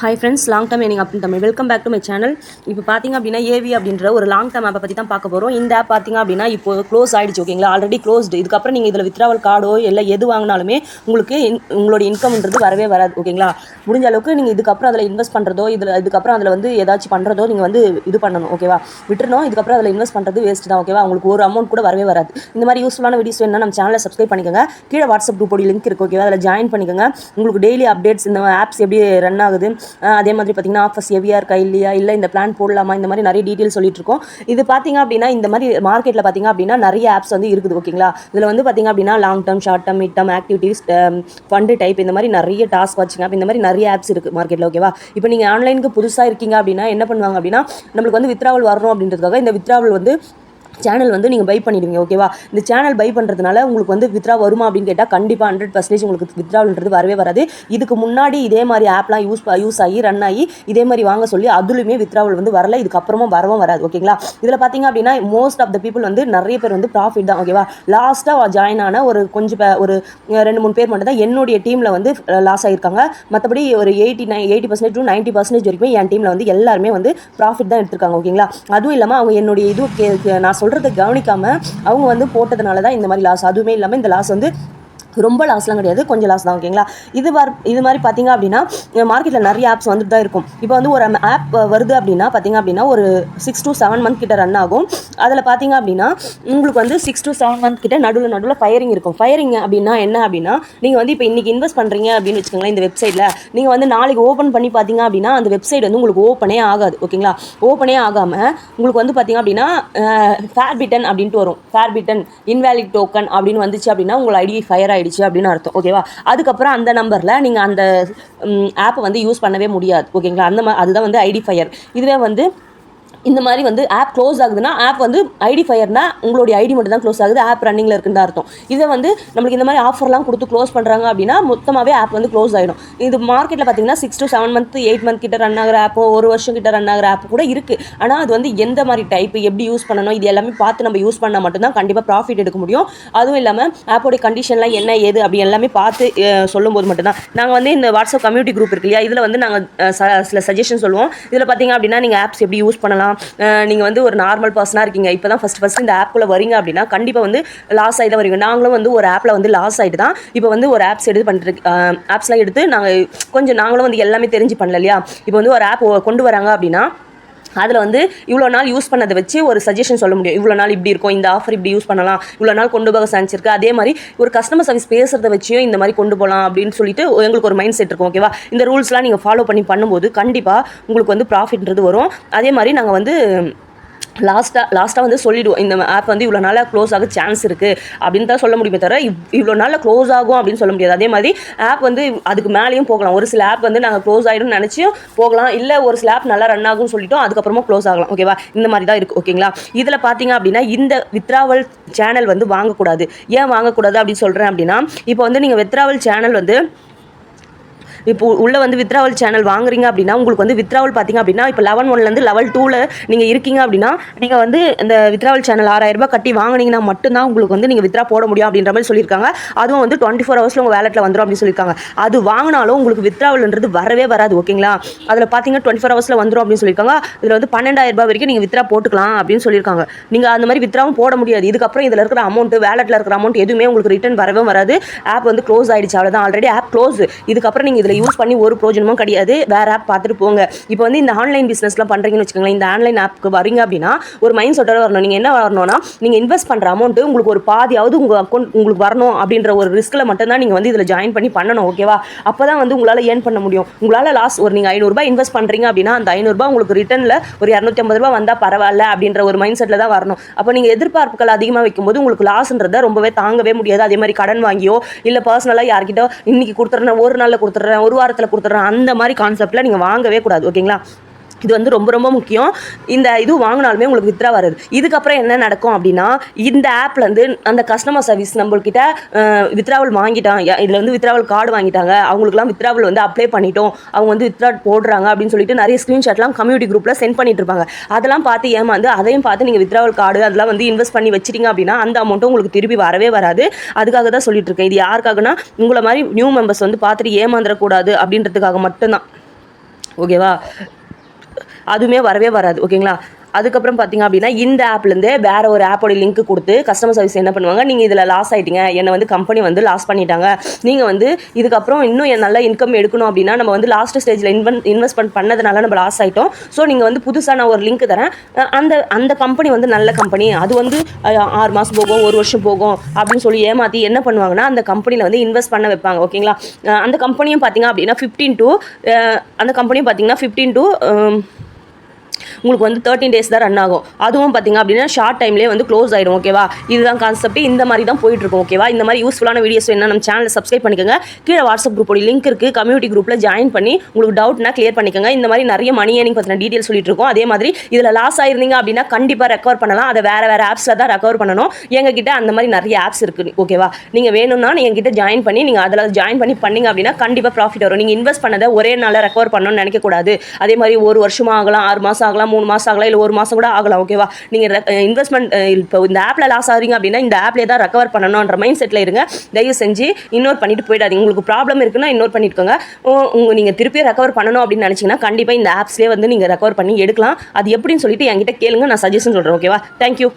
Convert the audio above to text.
Hi friends, long term earning அப்படின்னு Tamil. Welcome back to my channel. இப்போ பார்த்திங்க அப்படின்னா ஏவி அப்படின்ற ஒரு லாங் டர்ம் ஆப்பை பற்றி தான் பார்க்க போகிறோம். இந்த ஆப் பார்த்திங்க அப்படின்னா இப்போ க்ளோஸ் ஆகிடுச்சு, ஓகேங்களா? Already closed. இதுக்கப்புறம் நீங்கள் இதில் வித்ராவல் கார்டோ இல்லை எது வாங்கினாலுமே உங்களுக்கு உங்களோட இன்கம்ன்றது வரவே வராது, ஓகேங்களா? முடிஞ்ச அளவுக்கு நீங்கள் இதுக்கப்புறம் அதில் இன்வெஸ்ட் பண்ணுறதோ இதுக்கப்புறம் அதில் வந்து ஏதாச்சும் பண்ணுறதோ நீங்கள் வந்து இது பண்ணணும், ஓகேவா? விட்டுறணும். இதுக்கப்புறம் அதில் இன்வெஸ்ட் பண்ணுறது வேஸ்ட் தான், ஓகேவா? உங்களுக்கு ஒரு அமௌண்ட் கூட வரவே வராது. இந்த மாதிரி யூஸ்ஃபுல்லான வீடியோஸ் வேணும்னா நம்ம சேனலை சப்ஸ்கிரைப் பண்ணிக்கோங்க. கீழே வாட்ஸ்அப் குரூப்போட லிங்க் இருக்குது, ஓகேவா? அதில் ஜாயின் பண்ணிக்கோங்க. உங்களுக்கு டெய்லி அப்டேட்ஸ், இந்த ஆப்ஸ் எப்படி ரன் ஆகுது, அதே மாதிரி பார்த்தீங்கன்னா ஆஃபர்ஸ் ஹெவியாக இருக்கா இல்லையா, இல்லை இந்த பிளான் போடலாமா, இந்த மாதிரி நிறைய டீட்டெயில் சொல்லிட்டு இருக்கோம். இது பார்த்தீங்க அப்படின்னா இந்த மாதிரி மார்க்கெட்டில் பார்த்தீங்க அப்படின்னா நிறைய ஆப்ஸ் வந்து இருக்குது, ஓகேங்களா? இதில் வந்து பார்த்தீங்க அப்படின்னா long term, short term, mid term, activities, fund type, இந்த மாதிரி நிறைய டாஸ்க் வாட்சிங் ஆப், இந்த மாதிரி நிறைய ஆப்ஸ் இருக்குது மார்க்கெட்டில், ஓகேவா? இப்போ நீங்கள் ஆன்லைனுக்கு புதுசாக இருக்கீங்க அப்படின்னா என்ன பண்ணுவாங்க அப்படின்னா, நம்மளுக்கு வந்து வித்ராவல் வரணும் அப்படின்றதுக்காக இந்த வித்ராவல் வந்து சேனல் வந்து நீங்கள் பை பண்ணிடுவீங்க, ஓகேவா? இந்த சேனல் பை பண்ணுறதுனால உங்களுக்கு வந்து வித்ரா வருமா அப்படின்னு கேட்டால் கண்டிப்பாக 100% உங்களுக்கு வித்ராவல்ன்றது வரவே வராது. இதுக்கு முன்னாடி இதே மாதிரி ஆப்லாம் யூஸ் ஆகி ரன் ஆகி இதே மாதிரி வாங்க சொல்லி அதுலையுமே வித்ராவல் வந்து வரல, இதுக்கப்புறமா வரவும் வராது, ஓகேங்களா? இதில் பார்த்தீங்க அப்படின்னா மோஸ்ட் ஆஃப் த பீப்புள் வந்து நிறைய பேர் வந்து ப்ராஃபிட் தான், ஓகேவா? லாஸ்ட்டாக ஜாயின் ஆன ஒரு ஒரு 2-3 பேர் மட்டும் தான் என்னுடைய டீமில் வந்து லாஸ் ஆகியிருக்காங்க. மற்றபடி ஒரு 80% to 90% வரைக்கும் என் டீமில் வந்து எல்லாருமே வந்து ப்ராஃபிட் தான் எடுத்திருக்காங்க, ஓகேங்களா? அதுவும் இல்லாமல் அவங்க என்னுடைய நான் சொல்கிறத கவனிக்காமல் அவங்க வந்து போட்டதுனால தான் இந்த மாதிரி லாஸ். அதுவுமே இல்லாமல் இந்த லாஸ் வந்து ரொம்ப லாஸ்லாம் கிடையாது, கொஞ்சம் லாஸ் தான், ஓகேங்களா? இது மாதிரி பார்த்தீங்க அப்படின்னா மார்க்கெட்டில் நிறைய ஆப்ஸ் வந்துட்டு தான் இருக்கும். இப்போ வந்து ஒரு ஆப் வருது அப்படின்னா பார்த்தீங்க அப்படின்னா ஒரு 6 to 7 மந்த் கிட்ட ரன் ஆகும். அதில் பார்த்தீங்க அப்படின்னா உங்களுக்கு வந்து 6 to 7 மந்த் கிட்ட நடுவில் ஃபயரிங் இருக்கும். ஃபயரிங் அப்படின்னா என்ன அப்படின்னா, நீங்கள் வந்து இப்போ இன்றைக்கி இன்வெஸ்ட் பண்ணுறீங்க அப்படின்னு வச்சுக்கோங்களேன். இந்த வெப்சைட்டில் நீங்கள் வந்து நாளைக்கு ஓப்பன் பண்ணி பார்த்தீங்க அப்படின்னா அந்த வெப்சைட் வந்து உங்களுக்கு ஓப்பனே ஆகாது, ஓகேங்களா? ஓப்பனே ஆகாமல் உங்களுக்கு வந்து பார்த்தீங்க அப்படின்னா ஃபேர்பிட்டன் அப்படின்ட்டு வரும். ஃபேர்பிட்டன் இன்வேலிட் டோக்கன் அப்படின்னு வந்துச்சு அப்படின்னா உங்கள் ஐடி ஃபயர் ஆயிடுச்சு அப்படின்னு அர்த்தம், ஓகேவா? அதுக்கப்புறம் அந்த நம்பரில் நீங்கள் அந்த ஆப்பை வந்து யூஸ் பண்ணவே முடியாது, ஓகேங்களா? அதுதான் வந்து ஐடி ஃபயர். இதுவே வந்து இந்த மாதிரி வந்து ஆப் க்ளோஸ் ஆகுதுன்னா ஆப் வந்து ஐடி ஃபயர்னா உங்களுடைய ஐடி மட்டும் தான் க்ளோஸ் ஆகுது, ஆப் ரன்னிங்கில் இருக்குன்னு தான் அர்த்தம். இதை வந்து நம்மளுக்கு இந்த மாதிரி ஆஃபர்லாம் கொடுத்து க்ளோஸ் பண்ணுறாங்க அப்படின்னா மொத்தமாகவே ஆப் வந்து க்ளோஸ் ஆகிடும். இது மார்க்கெட்டில் பார்த்தீங்கன்னா 6 to 7 மந்த் 8 மந்த் கிட்ட ரன் ஆகிற ஆப்போ, ஒரு வருஷம் கிட்ட ரன் ஆகிற ஆப் கூட இருக்குது. ஆனால் அது வந்து எந்த மாதிரி டைப், எப்படி யூஸ் பண்ணணும், இது எல்லாமே பார்த்து நம்ம யூஸ் பண்ணால் மட்டும்தான் கண்டிப்பாக ப்ராஃபிட் எடுக்க முடியும். அதுவும் இல்லாமல் ஆப்போடைய கண்டிஷன்லாம் என்ன ஏது அப்படி எல்லாமே பார்த்து சொல்லும்போது மட்டும்தான். நாங்கள் வந்து இந்த வாட்ஸ்அப் கம்யூனிட்டி குரூப் இருக்கு இல்லையா, இதில் வந்து நாங்கள் சில சஜஷன் சொல்லுவோம். இதில் பார்த்தீங்க அப்படின்னா நீங்கள் ஆப்ஸ் எப்படி யூஸ் பண்ணலாம், நீங்கள் வந்து ஒரு நார்மல் பர்சனாக இருக்கீங்க, இப்போ தான் ஃபஸ்ட் இந்த ஆப்புக்குள்ளே வரீங்க அப்படின்னா கண்டிப்பாக வந்து லாஸ் ஆகி தான் வரீங்க. நாங்களும் வந்து ஒரு ஆப்பில் வந்து லாஸ் ஆகிட்டு தான் இப்போ வந்து ஒரு ஆப்ஸ் ஆப்ஸ்லாம் எடுத்து நாங்களும் வந்து எல்லாமே தெரிஞ்சு பண்ணல இல்லையா. இப்போ வந்து ஒரு ஆப் கொண்டு வராங்க அப்படின்னா அதில் வந்து இவ்வளோ நாள் யூஸ் பண்ணதை வச்சு ஒரு சஜஷன் சொல்ல முடியும். இவ்வளோ நாள் இப்படி இருக்கும், இந்த ஆஃபர் இப்படி யூஸ் பண்ணலாம், இவ்வளோ நாள் கொண்டு போக சான்ஸ். அதே மாதிரி ஒரு கஸ்டமர் சர்வீஸ் பேசுகிறத வச்சியும் இந்த மாதிரி கொண்டு போகலாம் அப்படின்னு சொல்லிட்டு எங்களுக்கு ஒரு மைண்ட் செட் இருக்கும், ஓகேவா? இந்த ரூல்ஸ்லாம் நீங்கள் ஃபாலோ பண்ணும்போது கண்டிப்பாக உங்களுக்கு வந்து ப்ராஃபிட்ன்றது வரும். அதே மாதிரி நாங்கள் வந்து லாஸ்ட்டாக வந்து சொல்லிவிடுவோம், இந்த ஆப் வந்து இவ்வளோ நாளாக க்ளோஸ் ஆக சான்ஸ் இருக்குது அப்படின்னு தான் சொல்ல முடியுமே தவிர இவ்வளோ நாளில் க்ளோஸ் ஆகும் அப்படின்னு சொல்ல முடியாது. அதே மாதிரி ஆப் வந்து அதுக்கு மேலேயும் போகலாம். ஒரு சில ஆப் வந்து நாங்கள் க்ளோஸ் ஆகிடும்னு நினச்சியும் போகலாம், இல்லை ஒரு சில ஆப் நல்லா ரன் ஆகும்னு சொல்லிட்டோம் அதுக்கப்புறமா க்ளோஸ் ஆகலாம், ஓகேவா? இந்த மாதிரி தான் இருக்குது, ஓகேங்களா? இதில் பார்த்தீங்க அப்படின்னா இந்த வித்ராவல் சேனல் வந்து வாங்கக்கூடாது. ஏன் வாங்கக்கூடாது அப்படின்னு சொல்கிறேன் அப்படின்னா, இப்போ வந்து நீங்கள் வித்ராவல் சேனல் வந்து இப்போ உள்ள வந்து வித்ராவல் சேனல் வாங்குறீங்க அப்படின்னா உங்களுக்கு வந்து வித்ராவல் பார்த்தீங்க அப்படின்னா இப்போ லெவல் 1லேருந்து லெவல் 2ல் நீங்கள் இருக்கீங்க அப்படின்னா நீங்கள் வந்து இந்த வித்ராவல் சேனல் 6000 ரூபாய் கட்டி வாங்கினீங்கன்னா மட்டும்தான் உங்களுக்கு வந்து நீங்கள் வித்ரா போட முடியும் அப்படின்ற மாதிரி சொல்லியிருக்காங்க. அதுவும் வந்து 24 ஹவர்ஸில் உங்கள் வேலெட்டில் வந்துடும் அப்படின்னு சொல்லியிருக்காங்க. அது வாங்கினாலும் உங்களுக்கு வித்ராவல்ன்றது வரவே வராது, ஓகேங்களா? அதில் பார்த்தீங்கன்னா 24 ஹவர்ஸில் வந்துடும் அப்படின்னு சொல்லியிருக்காங்க. இதில் வந்து 12000 ரூபாய் வரைக்கும் நீங்கள் வித்ரா போட்டுக்கலாம் அப்படின்னு சொல்லியிருக்காங்க. நீங்கள் அந்த மாதிரி வித்ராவும் போட முடியாது. இதுக்கப்புறம் இதில் இருக்கிற அமௌண்ட், வேலெட்டில் இருக்கிற அமௌண்ட் எதுவுமே உங்களுக்கு ரிட்டர்ன் வரவே வராது. ஆப் வந்து க்ளோஸ் ஆகிடுச்சு, அவ்வளோதான். Already app close. இதுக்கப்புறம் நீங்கள் யூஸ் பண்ணி ஒரு பிரோஜனமும் கிடையாது. வேற ஆப் பார்த்துட்டு போங்க. இப்போ வந்து இந்த ஆன்லைன் பிஸ்னஸ்லாம் பண்ணுறீங்கன்னு வச்சுக்கோங்களேன், இந்த ஆன்லைன் ஆப்புக்கு வரீங்க அப்படின்னா ஒரு மைண்ட் செட்டோட வரணும். நீங்கள் என்ன வரணும்னா, நீங்கள் இன்வெஸ்ட் பண்ணுற அமௌண்ட்டு உங்களுக்கு ஒரு பாதியாவது உங்கள் அக்கௌண்ட் உங்களுக்கு வரணும் அப்படின்ற ஒரு ரிஸ்கில் மட்டும்தான் நீங்கள் வந்து இதில் ஜாயின் பண்ணி பண்ணணும், ஓகேவா? அப்போ தான் வந்து உங்களால் ஏர்ன் பண்ண முடியும். உங்களால் லாஸ் நீங்கள் 500 ரூபாய் இன்வெஸ்ட் பண்ணுறீங்க அப்படின்னா அந்த 500 ரூபாய் உங்களுக்கு ரிட்டர்னில் ஒரு 250 ரூபாய் வந்தால் பரவாயில்ல அப்படின்ற ஒரு மைண்ட் செட்டில் தான் வரணும். அப்போ நீங்கள் எதிர்பார்ப்புகள் அதிகமாக வைக்கும்போது உங்களுக்கு லாஸ்ன்றதை ரொம்பவே தாங்கவே முடியாது. அதே மாதிரி கடன் வாங்கியோ இல்லை பர்சனலாக யார்கிட்ட இன்னைக்கு கொடுத்துட்றேன், ஒரு நாளில் கொடுத்துட்றேன், ஒரு வாரத்தில் கொடுத்துட்றேன், அந்த மாதிரி கான்செப்டில் நீங்கள் வாங்கவே கூடாது, ஓகேங்களா? இது வந்து ரொம்ப ரொம்ப முக்கியம். இந்த இது வாங்கினாலுமே உங்களுக்கு வித்ரா வருது. இதுக்கப்புறம் என்ன நடக்கும் அப்படின்னா, இந்த ஆப்லேருந்து அந்த கஸ்டமர் சர்வீஸ் நம்மள்கிட்ட வித்ராவல் வாங்கிட்டாங்க, இதில் வந்து வித்ராவல் கார்டு வாங்கிட்டாங்க, அவங்களுக்குலாம் வித்ராவல் வந்து அப்ளை பண்ணிட்டோம், அவங்க வந்து வித்ரா போடுறாங்க அப்படின்னு சொல்லிட்டு நிறைய ஸ்க்ரீன்ஷாட்லாம் கம்யூனிட்டி குரூப்பில் சென்ட் பண்ணிட்டு இருப்பாங்க. அதெல்லாம் பார்த்து ஏமாந்து அதையும் பார்த்து நீங்கள் வித்ராவல் கார்டு அதெல்லாம் வந்து இன்வெஸ்ட் பண்ணி வச்சிட்டிங்க அப்படின்னா அந்த அமௌண்ட்டும் உங்களுக்கு திருப்பி வரவே வராது. அதுக்காக தான் சொல்லிட்டு இருக்கேன். இது யாருக்காகனா உங்களை மாதிரி நியூ மெம்பர்ஸ் வந்து பார்த்துட்டு ஏமாந்துடக்கூடாது அப்படின்றதுக்காக மட்டும்தான். ஓகேவா? அதுவுமே வரவே வராது. ஓகேங்களா? அதுக்கப்புறம் பார்த்தீங்க அப்படின்னா இந்த ஆப்லேருந்து வேற ஒரு ஆப்போட லிங்க் கொடுத்து கஸ்டமர் சர்வீஸ் என்ன பண்ணுவாங்க, நீங்கள் இதில் லாஸ் ஆகிட்டீங்க, என்னை வந்து கம்பெனி வந்து லாஸ் பண்ணிட்டாங்க, நீங்கள் வந்து இதுக்கப்புறம் இன்னும் நல்ல இன்கம் எடுக்கணும் அப்படின்னா நம்ம வந்து லாஸ்ட் ஸ்டேஜில் இன்வெஸ்ட்மெண்ட் பண்ணதுனால நம்ம லாஸ் ஆகிட்டோம். ஸோ நீங்கள் வந்து புதுசாக நான் ஒரு லிங்க் தரேன், அந்த அந்த கம்பெனி வந்து நல்ல கம்பெனி, அது வந்து 6 மாதம் போகும், 1 வருஷம் போகும் அப்படின்னு சொல்லி ஏமாற்றி என்ன பண்ணுவாங்கன்னா அந்த கம்பெனியில் வந்து இன்வெஸ்ட் பண்ண வைப்பாங்க. ஓகேங்களா? அந்த கம்பெனியும் பார்த்தீங்க அப்படின்னா 15 to உங்களுக்கு வந்து 13 days தான் ரன் ஆகும். அதுவும் பார்த்தீங்க அப்படின்னா ஷார்ட் டைம்லேயே வந்து க்ளோஸ் ஆகிடும். ஓகேவா? இதுதான் கான்செப்ட். இந்த மாதிரி தான் போயிட்டுருக்கும். ஓகேவா? இந்த மாதிரி யூஸ்ஃபுல்லான வீடியோஸ் என்ன நம்ம சேனலை சப்ஸ்கிரைப் பண்ணிக்கோங்க. கீழே வாட்ஸ்அப் குரூப்போட லிங்க் இருக்குது, கம்யூனிட்டி குரூப்பில் ஜாயின் பண்ணி உங்களுக்கு டவுட்னா கிளியர் பண்ணிக்கோங்க. இந்த மாதிரி நிறைய மணி ஏர்னிங் பற்றின டீட்டெயில் சொல்லிட்டு இருக்கோம். அதே மாதிரி இதில் லாஸ் ஆயிருந்தீங்க அப்படின்னா கண்டிப்பாக ரெக்கவர் பண்ணலாம். அதை வேறு ஆப்ஸில் தான் ரெக்கவர் பண்ணணும். எங்ககிட்ட அந்த மாதிரி நிறைய ஆப்ஸ் இருக்குது. ஓகேவா? நீங்கள் வேணும்னா நீங்கள் எங்கிட்ட ஜாயின் பண்ணி நீங்கள் அதில் ஜாயின் பண்ணீங்க அப்படின்னா கண்டிப்பாக ப்ராஃபிட் வரும். நீங்கள் இன்வெஸ்ட் பண்ணதை ஒரே நாளில் ரெக்கவர் பண்ணணும்னு நினைக்கக்கூடாது. அதே மாதிரி 1 வருஷமாக ஆகலாம், 6 மாதம் ஆகலாம், 3 மாதம் ஆகலாம், இல்லை 1 மாதம் கூட ஆகலாம். ஓகேவா? நீங்கள் இன்வெஸ்ட்மெண்ட் இப்போ இந்த ஆப்பில் லாஸ் ஆகிறீங்க அப்படின்னா இந்த ஆப்லேயே தான் ரெக்கவர் பண்ணணுன்ற மைண்ட் செட்டில் இருங்க. தயவு செஞ்சு இக்னோர் பண்ணிட்டு போயிடாதீங்க. உங்களுக்கு ப்ராப்ளம் இருக்குன்னா இக்னோர் பண்ணிட்டுக்கோங்க. நீங்கள் திருப்பி ரெக்கவர் பண்ணணும் அப்படின்னு நினச்சிங்கன்னா கண்டிப்பாக இந்த ஆப்ஸ்லேயே வந்து நீங்கள் ரெக்கவர் பண்ணி எடுக்கலாம். அது எப்படின்னு சொல்லிட்டு என்கிட்ட கேளுங்க, நான் சஜஷன் சொல்கிறேன். ஓகேவா? தேங்க்யூ.